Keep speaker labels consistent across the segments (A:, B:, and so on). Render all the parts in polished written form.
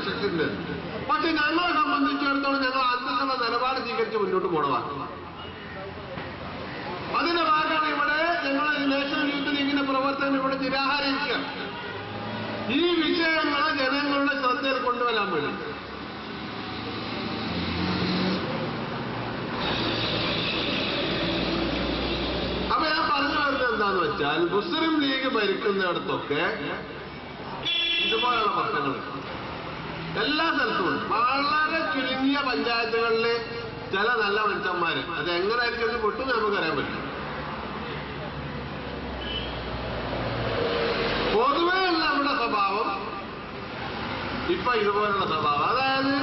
A: പ്രസക്തിയുണ്ട്. പക്ഷെ ഞങ്ങളെ സംബന്ധിച്ചിടത്തോളം ഞങ്ങൾ അന്തസ്സുള്ള നിലപാട് സ്വീകരിച്ച് മുന്നോട്ട് പോകണതാണ്. അതിന്റെ ഭാഗമാണ് ഇവിടെ ഞങ്ങൾ നാഷണൽ യൂത്ത് ലീഗിന്റെ പ്രവർത്തനം ഇവിടെ നിരാഹാരിക്കുക. ഈ വിഷയങ്ങളെ ജനങ്ങളുടെ ശ്രദ്ധയിൽ കൊണ്ടുവരാൻ വേണ്ടി. അപ്പൊ ഞാൻ പറഞ്ഞു വരുന്നത് എന്താന്ന് വെച്ചാൽ മുസ്ലിം ലീഗ് ഭരിക്കുന്നിടത്തൊക്കെ ഇതുപോലുള്ള പ്രശ്നങ്ങളുണ്ട്. എല്ലാ സ്ഥലത്തുമുണ്ട്. വളരെ ചുരുങ്ങിയ പഞ്ചായത്തുകളിലെ ചില നല്ല മനുഷ്യന്മാര് അത് എങ്ങനെയായിരിക്കും പൊട്ടും നമുക്കറിയാൻ പറ്റും. പൊതുവെയുള്ള നമ്മുടെ സ്വഭാവം ഇപ്പൊ ഇതുപോലുള്ള സ്വഭാവം. അതായത്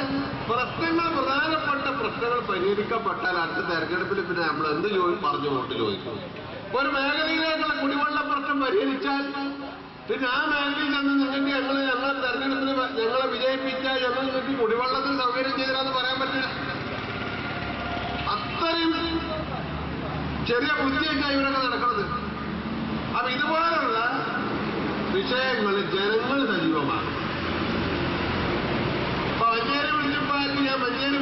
A: പ്രധാനപ്പെട്ട പ്രശ്നങ്ങൾ പരിഹരിക്കപ്പെട്ടാൽ അടുത്ത തെരഞ്ഞെടുപ്പിൽ പിന്നെ നമ്മൾ എന്ത് പറഞ്ഞു വോട്ട് ചോദിക്കും. ഒരു മേഖലയിലേക്കുള്ള കുടിവെള്ള പ്രശ്നം പരിഹരിച്ചാൽ പിന്നെ ആ മേഖലയിൽ ചെന്ന് നിങ്ങൾക്ക് ഞങ്ങളെ തെരഞ്ഞെടുപ്പിൽ ഞങ്ങളെ വിജയിപ്പിച്ചാൽ ഞങ്ങൾ നിങ്ങൾക്ക് കുടിവെള്ളത്തിന് സൗകര്യം ചെയ്തിരാന്ന് പറയാൻ പറ്റില്ല. അത്രയും ചെറിയ ബുദ്ധിയൊക്കെയാണ് ഇവരൊക്കെ നടക്കുന്നത്. അപ്പൊ ഇതുപോലുള്ള വിഷയങ്ങളിൽ ജനങ്ങൾ സജീവമാണ്. അപ്പൊ മഞ്ചേരി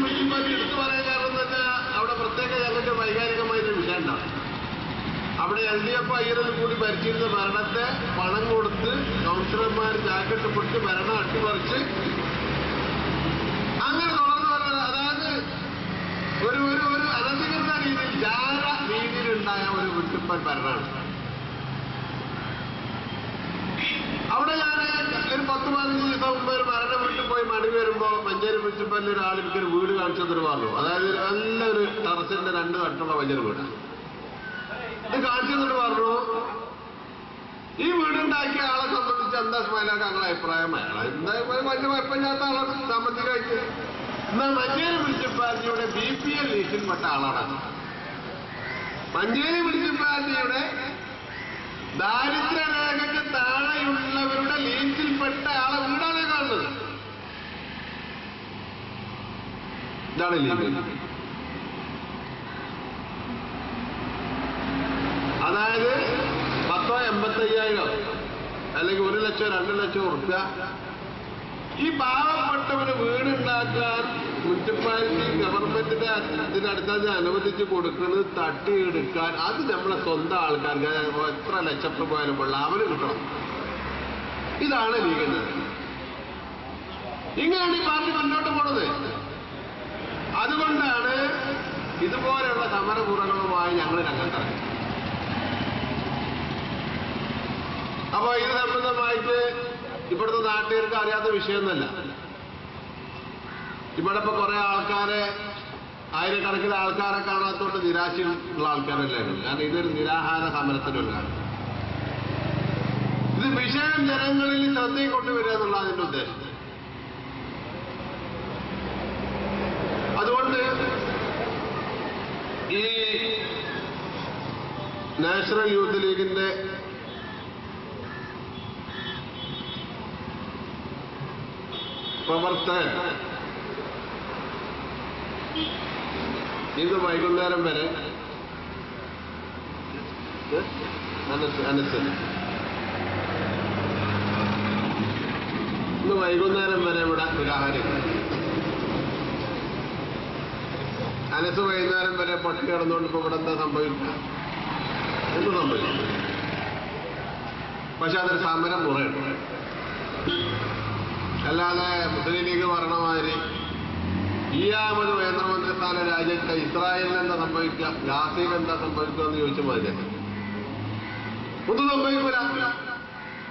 A: മുനിസിപ്പാലിറ്റി എടുത്തു പറയാൻ കാരണം എന്ന് വെച്ചാൽ അവിടെ പ്രത്യേക ഞങ്ങൾക്ക് വൈകാരികമായിട്ടൊരു വിഷയം ഉണ്ടാവും. അവിടെ LDF അയ്യറിൽ കൂടി ഭരിച്ചിരുന്ന ഭരണത്തെ പണം കൊടുത്ത് കൗൺസിലർമാർ ജാക്കറ്റ് പൊട്ട് ഭരണം അട്ടിമറിച്ച് അങ്ങനെ തുടർന്ന് വരുന്നത്. അതായത് ഒരു അനധികൃത രീതിയിൽ ജാര രീതിയിലുണ്ടായ ഒരു മുനിസിപ്പൽ ഭരണമാണ്. അവിടെ ഞാൻ ഒരു 10-15 ദിവസം മുമ്പ് ഒരു ഭരണം വീട്ടിൽ പോയി മടങ്ങി വരുമ്പോ മഞ്ചേരി മുനിസിപ്പാലിറ്റി ഒരാൾ എനിക്കൊരു വീട് കാണിച്ചു തന്നിട്ട് പറഞ്ഞു. അതായത് നല്ലൊരു ടെറസിന്റെ 2 തട്ടുള്ള വലിയൊരു വീടാണ്. ഇത് കാണിച്ചു തന്നിട്ട് പറഞ്ഞു ഈ വീടുണ്ടാക്കിയ ആളെ സംബന്ധിച്ച് എന്താ സ്മൈലാക്ക് ഞങ്ങളുടെ അഭിപ്രായം എന്തായാലും വലിയ കുഴപ്പമില്ലാത്ത ആളാണ് സാമ്പത്തികമായിട്ട്. എന്നാൽ മഞ്ചേരി മുനിസിപ്പാലിറ്റിയുടെ BPL ലിസ്റ്റിൽപ്പെട്ട ആളാണ്. മഞ്ചേരി മുനിസിപ്പാലിറ്റിയുടെ ദാരിദ്ര്യരേഖയ്ക്ക് താഴെയുള്ളവരുടെ ലിസ്റ്റിൽപ്പെട്ട ആളെ വീടാണ് കാണുന്നത്. ഇതാണ് ലീഗ്. അതായത് 10,85,000 അല്ലെങ്കിൽ 1 ലക്ഷം 2 ലക്ഷം ഉറുപ്പ്യ ഈ പാവപ്പെട്ടവന് വീടുണ്ടാക്കാൻ മുനിസിപ്പാലിറ്റി ഗവൺമെന്റിന്റെ ഇതിനടുത്ത് അനുവദിച്ച് കൊടുക്കുന്നത് തട്ടിയെടുക്കാൻ അത് നമ്മളെ സ്വന്തം ആൾക്കാർക്ക് എത്ര ലക്ഷം പോയാലും കൊള്ളാം അവന് കിട്ടണം. ഇതാണ് ലീഗിന്റെ. ഇങ്ങനെയാണ് ഈ പാർട്ടി മുന്നോട്ട് പോണത്. അതുകൊണ്ടാണ് ഇതുപോലെയുള്ള സമരപൂർവങ്ങളുമായി ഞങ്ങൾ രംഗത്തിറങ്ങി. അപ്പൊ ഇത് സംബന്ധമായിട്ട് ഇവിടുത്തെ നാട്ടുകാർക്ക് അറിയാത്ത വിഷയമൊന്നുമല്ല. ഇവിടെ ഇപ്പൊ കുറെ ആൾക്കാരെ ആയിരക്കണക്കിന് ആൾക്കാരെ കാണാത്തോണ്ട് നിരാശയുള്ള ആൾക്കാരല്ലേ. കാരണം ഇതൊരു നിരാഹാര സമരത്തിനുള്ള ഇത് വിഷയം ജനങ്ങളിൽ ശ്രദ്ധയിൽ കൊണ്ടുവരിക എന്നുള്ള അതിന്റെ ഉദ്ദേശം. അതുകൊണ്ട് ഈ നാഷണൽ യൂത്ത് ലീഗിന്റെ പ്രവർത്തകൻ ഇന്ന് വൈകുന്നേരം വരെ ഇന്ന് വൈകുന്നേരം വരെ ഇവിടെ നിരാഹാരം. അനസ് വൈകുന്നേരം വരെ പൊട്ടി കിടന്നുകൊണ്ട് ഇപ്പൊ ഇവിടെ എന്താ സംഭവിക്കുക? എന്ത് സംഭവിക്കും? പക്ഷെ അതൊരു സമരം മുറയുണ്ട്. അല്ലാതെ മുസ്ലിം ലീഗ് പറഞ്ഞമാതിരി ഈയാമത് കേന്ദ്രമന്ത്രിസ്ഥാനം രാജ്യത്തെ ഇസ്രായേലിന് എന്താ സംഭവിക്കുക, ഗാസയിൽ എന്താ സംഭവിക്കുക എന്ന് ചോദിച്ച മാതിരി ഒന്നും സംഭവിക്കൂല.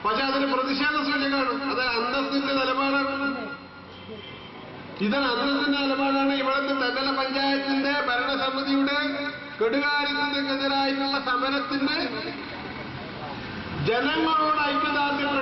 A: പക്ഷെ അതിന് പ്രതിഷേധ സൂചകമാണ്. അത് അന്തസ്സിന്റെ നിലപാടാണ്. ഇതാണ് അന്തസ്സിന്റെ നിലപാടാണ്. ഇവിടുത്തെ തെന്നല പഞ്ചായത്തിന്റെ ഭരണസമിതിയുടെ കെടുകാര്യത്തിനെതിരായിട്ടുള്ള സമരത്തിന് ജനങ്ങളോട് ഐക്യദാർഢ്യം